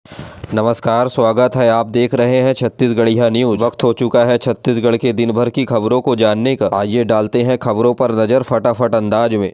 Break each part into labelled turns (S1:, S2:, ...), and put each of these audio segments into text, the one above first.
S1: नमस्कार, स्वागत है। आप देख रहे हैं छत्तीसगढ़िया न्यूज। वक्त हो चुका है छत्तीसगढ़ के दिन भर की खबरों को जानने का। आइए डालते हैं खबरों पर नजर फटाफट अंदाज में।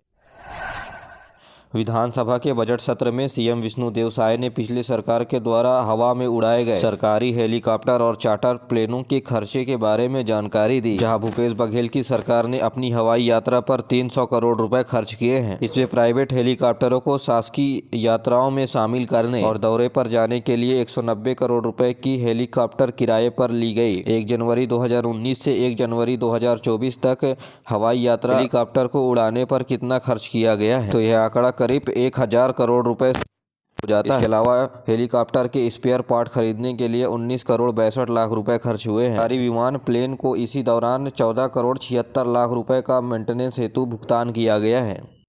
S1: विधानसभा के बजट सत्र में सीएम विष्णुदेव साय ने पिछली सरकार के द्वारा हवा में उड़ाए गए सरकारी हेलीकॉप्टर और चार्टर प्लेनों के खर्चे के बारे में जानकारी दी। जहां भूपेश बघेल की सरकार ने अपनी हवाई यात्रा पर 300 करोड़ रुपए खर्च किए हैं। इसमें प्राइवेट हेलीकॉप्टरों को शासकीय यात्राओं में शामिल करने और दौरे पर जाने के लिए 190 करोड़ रुपए की हेलीकॉप्टर किराए पर ली गई। 1 जनवरी 2019 से 1 जनवरी 2024 तक हवाई यात्रा हेलीकॉप्टर को उड़ाने पर कितना खर्च किया गया है, तो यह आंकड़ा करीब 1000 करोड़ रुपए हो जाता है। इसके अलावा हेलीकॉप्टर के स्पेयर पार्ट खरीदने के लिए 19 करोड़ 62 लाख रुपए खर्च हुए हैं। सरकारी विमान प्लेन को इसी दौरान 14 करोड़ 76 लाख रुपए का मेंटेनेंस हेतु भुगतान किया गया है।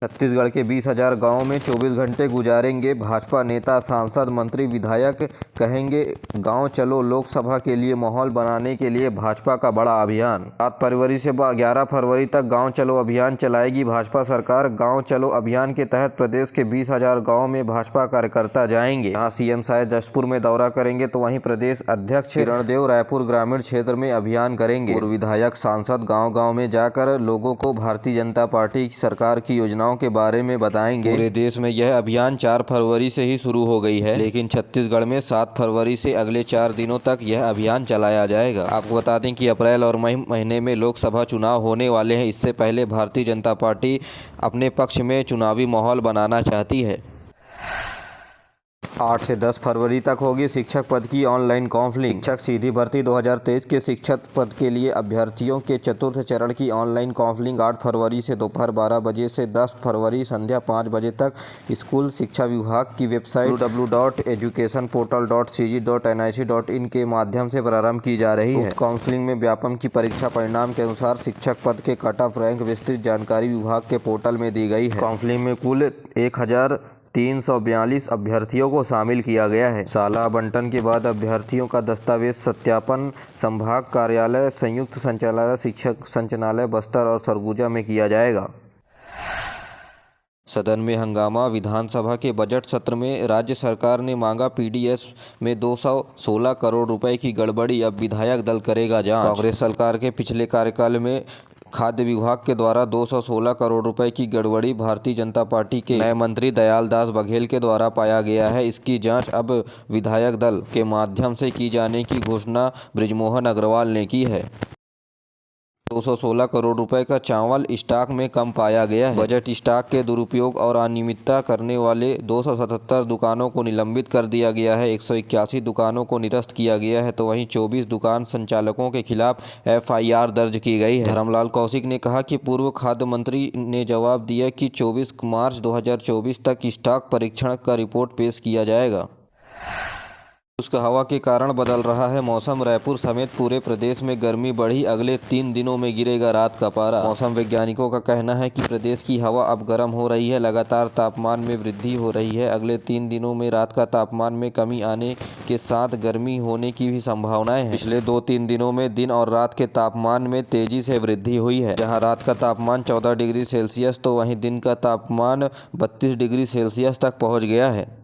S1: छत्तीसगढ़ के 20,000 गाँव में 24 घंटे गुजारेंगे भाजपा नेता, सांसद, मंत्री, विधायक। कहेंगे गांव चलो। लोकसभा के लिए माहौल बनाने के लिए भाजपा का बड़ा अभियान। 7 फरवरी से 11 फरवरी तक गांव चलो अभियान चलाएगी भाजपा सरकार। गांव चलो अभियान के तहत प्रदेश के 20,000 गाँव में भाजपा कार्यकर्ता जाएंगे। यहाँ सीएम साय जशपुर में दौरा करेंगे, तो वहीं प्रदेश अध्यक्ष किरणदेव रायपुर ग्रामीण क्षेत्र में अभियान करेंगे। और विधायक, सांसद गाँव-गाँव में जाकर लोगों को भारतीय जनता पार्टी सरकार की योजनाओं के बारे में बताएंगे। पूरे देश में यह अभियान 4 फरवरी से ही शुरू हो गई है, लेकिन छत्तीसगढ़ में 7 फरवरी से अगले 4 दिनों तक यह अभियान चलाया जाएगा। आपको बता दें कि अप्रैल और मई महीने में लोकसभा चुनाव होने वाले हैं। इससे पहले भारतीय जनता पार्टी अपने पक्ष में चुनावी माहौल बनाना चाहती है। 8 से 10 फरवरी तक होगी शिक्षक पद की ऑनलाइन काउंसलिंग। शिक्षक सीधी भर्ती 2023 के शिक्षक पद के लिए अभ्यर्थियों के चतुर्थ चरण की ऑनलाइन काउंसलिंग 8 फरवरी से दोपहर 12 बजे से 10 फरवरी संध्या 5 बजे तक स्कूल शिक्षा विभाग की वेबसाइट www.educationportal.cg.nic.in के माध्यम से प्रारंभ की जा रही है। काउंसलिंग में व्यापम की परीक्षा परिणाम के अनुसार शिक्षक पद के कट ऑफ रैंक विस्तृत जानकारी विभाग के पोर्टल में दी गई है। काउंसलिंग में कुल 1342 अभ्यर्थियों को शामिल किया गया है। साला आवंटन के बाद अभ्यर्थियों का दस्तावेज सत्यापन संभाग कार्यालय, संयुक्त संचालनालय, शिक्षक संचालनालय बस्तर और सरगुजा में किया जाएगा। सदन में हंगामा। विधानसभा के बजट सत्र में राज्य सरकार ने मांगा पीडीएस में 216 करोड़ रुपए की गड़बड़ी, अब विधायक दल करेगा जांच। कांग्रेस सरकार के पिछले कार्यकाल में खाद्य विभाग के द्वारा 216 करोड़ रुपए की गड़बड़ी भारतीय जनता पार्टी के नए मंत्री दयालदास बघेल के द्वारा पाया गया है। इसकी जांच अब विधायक दल के माध्यम से की जाने की घोषणा बृजमोहन अग्रवाल ने की है। 216 करोड़ रुपए का चावल स्टॉक में कम पाया गया है। बजट स्टॉक के दुरुपयोग और अनियमितता करने वाले 277 दुकानों को निलंबित कर दिया गया है। 181 दुकानों को निरस्त किया गया है, तो वहीं 24 दुकान संचालकों के खिलाफ FIR दर्ज की गई है। धर्मलाल कौशिक ने कहा कि पूर्व खाद्य मंत्री ने जवाब दिया कि 24 मार्च 2024 तक स्टॉक परीक्षण का रिपोर्ट पेश किया जाएगा। शुष्क हवा के कारण बदल रहा है मौसम। रायपुर समेत पूरे प्रदेश में गर्मी बढ़ी। अगले 3 दिनों में गिरेगा रात का पारा। मौसम वैज्ञानिकों का कहना है कि प्रदेश की हवा अब गर्म हो रही है। लगातार तापमान में वृद्धि हो रही है। अगले 3 दिनों में रात का तापमान में कमी आने के साथ गर्मी होने की भी संभावनाएं हैं। पिछले 2-3 दिनों में दिन और रात के तापमान में तेजी से वृद्धि हुई है। जहाँ रात का तापमान 14 डिग्री सेल्सियस तो वहीं दिन का तापमान 32 डिग्री सेल्सियस तक पहुँच गया है।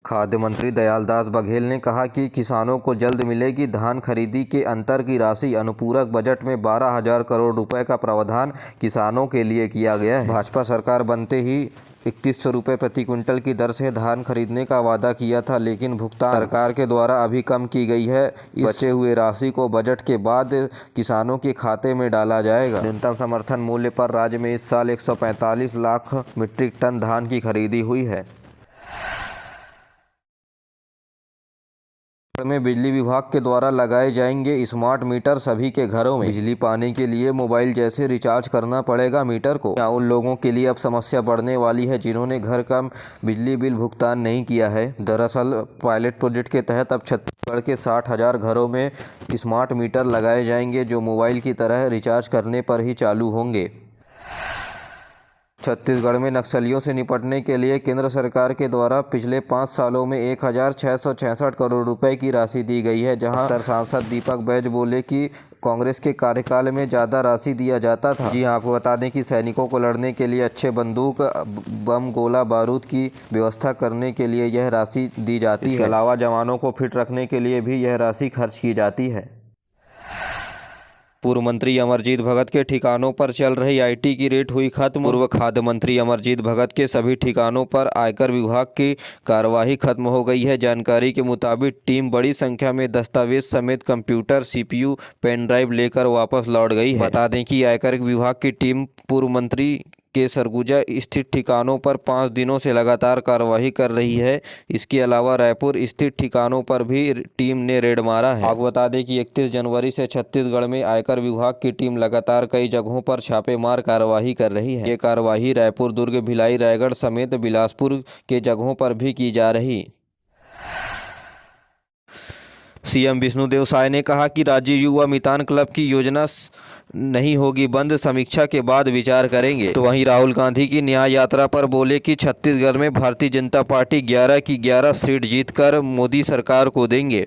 S1: खाद्य मंत्री दयालदास बघेल ने कहा कि किसानों को जल्द मिलेगी धान खरीदी के अंतर की राशि। अनुपूरक बजट में 12,000 करोड़ रुपए का प्रावधान किसानों के लिए किया गया है। भाजपा सरकार बनते ही 3100 रुपये प्रति क्विंटल की दर से धान खरीदने का वादा किया था, लेकिन भुगतान सरकार के द्वारा अभी कम की गई है। इस बचे हुए राशि को बजट के बाद किसानों के खाते में डाला जाएगा। न्यूनतम समर्थन मूल्य पर राज्य में इस साल 145 लाख मीट्रिक टन धान की खरीदी हुई है। में बिजली विभाग के द्वारा लगाए जाएंगे स्मार्ट मीटर। सभी के घरों में बिजली पाने के लिए मोबाइल जैसे रिचार्ज करना पड़ेगा मीटर को। या उन लोगों के लिए अब समस्या बढ़ने वाली है जिन्होंने घर का बिजली बिल भुगतान नहीं किया है। दरअसल पायलट प्रोजेक्ट के तहत अब छत्तीसगढ़ के 60,000 घरों में स्मार्ट मीटर लगाए जाएंगे, जो मोबाइल की तरह रिचार्ज करने पर ही चालू होंगे। छत्तीसगढ़ में नक्सलियों से निपटने के लिए केंद्र सरकार के द्वारा पिछले 5 सालों में 1666 करोड़ रुपए की राशि दी गई है। जहां सांसद दीपक बैज बोले कि कांग्रेस के कार्यकाल में ज़्यादा राशि दिया जाता था। जी हाँ, आपको बता दें कि सैनिकों को लड़ने के लिए अच्छे बंदूक, बम, गोला बारूद की व्यवस्था करने के लिए यह राशि दी जाती है। इसके अलावा जवानों को फिट रखने के लिए भी यह राशि खर्च की जाती है। पूर्व मंत्री अमरजीत भगत के ठिकानों पर चल रही आईटी की रेड हुई खत्म। पूर्व खाद्य मंत्री अमरजीत भगत के सभी ठिकानों पर आयकर विभाग की कार्यवाही खत्म हो गई है। जानकारी के मुताबिक टीम बड़ी संख्या में दस्तावेज समेत कंप्यूटर, सीपीयू, पेन ड्राइव लेकर वापस लौट गई है। बता दें कि आयकर विभाग की टीम पूर्व मंत्री के सरगुजा स्थित ठिकानों पर 5 दिनों से लगातार कार्रवाई कर रही है। इसके अलावा रायपुर स्थित ठिकानों पर भी टीम ने रेड मारा है। आपको बता दें कि 31 जनवरी से छत्तीसगढ़ में आयकर विभाग की टीम लगातार कई जगहों पर छापेमार कार्रवाई कर रही है। ये कार्रवाई रायपुर, दुर्ग, भिलाई, रायगढ़ समेत बिलासपुर के जगहों पर भी की जा रही। सीएम विष्णुदेव साय ने कहा कि राज्य युवा मितान क्लब की योजना नहीं होगी बंद, समीक्षा के बाद विचार करेंगे। तो वहीं राहुल गांधी की न्याय यात्रा पर बोले कि छत्तीसगढ़ में भारतीय जनता पार्टी 11 की 11 सीट जीतकर मोदी सरकार को देंगे।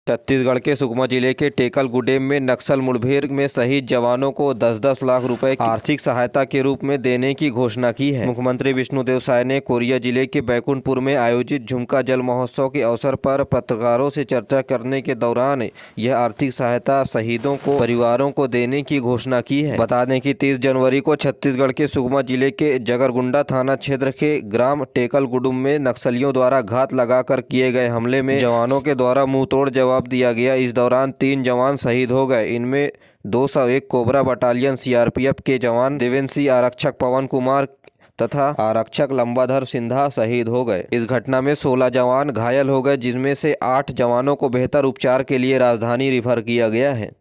S1: छत्तीसगढ़ के सुकमा जिले के टेकलगुडेम में नक्सल मुठभेड़ में शहीद जवानों को 10-10 लाख रुपए की आर्थिक सहायता के रूप में देने की घोषणा की है। मुख्यमंत्री विष्णुदेव साय ने कोरिया जिले के बैकुंठपुर में आयोजित झुमका जल महोत्सव के अवसर पर पत्रकारों से चर्चा करने के दौरान यह आर्थिक सहायता शहीदों को परिवारों को देने की घोषणा की है। बता दें कि 30 जनवरी को छत्तीसगढ़ के सुकमा जिले के जगरगुंडा थाना क्षेत्र के ग्राम टेकलगुडुम में नक्सलियों द्वारा घात लगाकर किए गए हमले में जवानों के द्वारा मुंहतोड़ जवाब दिया गया। इस दौरान 3 जवान शहीद हो गए। इनमें 201 कोबरा बटालियन सीआरपीएफ के जवान देवेंद्र सिंह, आरक्षक पवन कुमार तथा आरक्षक लंबाधर सिन्हा शहीद हो गए। इस घटना में 16 जवान घायल हो गए, जिनमें से 8 जवानों को बेहतर उपचार के लिए राजधानी रेफर किया गया है।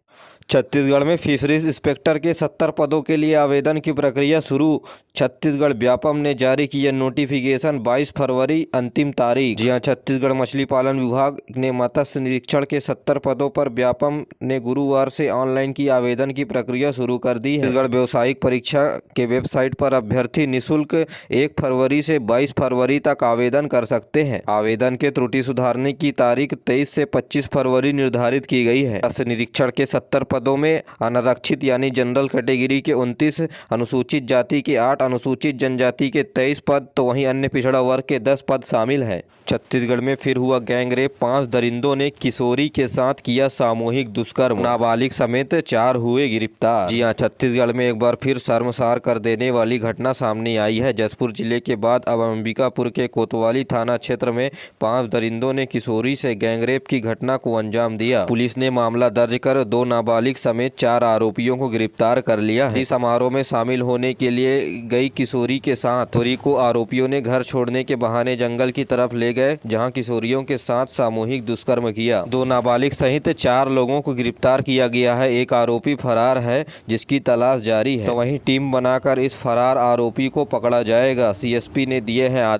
S1: छत्तीसगढ़ में फिशरीज इंस्पेक्टर के 70 पदों के लिए आवेदन की प्रक्रिया शुरू। छत्तीसगढ़ व्यापम ने जारी किया नोटिफिकेशन, 22 फरवरी अंतिम तारीख। जी हां, छत्तीसगढ़ मछली पालन विभाग ने मत्स्य निरीक्षण के 70 पदों पर व्यापम ने गुरुवार से ऑनलाइन की आवेदन की प्रक्रिया शुरू कर दी है। छत्तीसगढ़ व्यावसायिक परीक्षा के वेबसाइट पर अभ्यर्थी निःशुल्क 1 फरवरी से 22 फरवरी तक आवेदन कर सकते हैं। आवेदन के त्रुटि सुधारने की तारीख 23 से 25 फरवरी निर्धारित की गई है। मत्स्य निरीक्षण के 70 पदों में अनारक्षित यानी जनरल कैटेगरी के 29, अनुसूचित जाति के 8, अनुसूचित जनजाति के 23 पद, तो वहीं अन्य पिछड़ा वर्ग के 10 पद शामिल हैं। छत्तीसगढ़ में फिर हुआ गैंगरेप, 5 दरिंदों ने किशोरी के साथ किया सामूहिक दुष्कर्म, नाबालिग समेत 4 हुए गिरफ्तार। जी हां, छत्तीसगढ़ में एक बार फिर शर्मसार कर देने वाली घटना सामने आई है। जसपुर जिले के बाद अब अंबिकापुर के कोतवाली थाना क्षेत्र में 5 दरिंदों ने किशोरी से गैंगरेप की घटना को अंजाम दिया। पुलिस ने मामला दर्ज कर 2 नाबालिग समेत 4 आरोपियों को गिरफ्तार कर लिया है। इस समारोह में शामिल होने के लिए गई किशोरी के साथ किशोरी को आरोपियों ने घर छोड़ने के बहाने जंगल की तरफ ले गए, जहां किशोरियों के साथ सामूहिक दुष्कर्म किया। 2 नाबालिग सहित 4 लोगों को गिरफ्तार किया गया है। एक आरोपी फरार है, जिसकी तलाश जारी है। तो वहीं टीम बनाकर इस फरार आरोपी को पकड़ा जाएगा। सीएसपी ने दिए हैं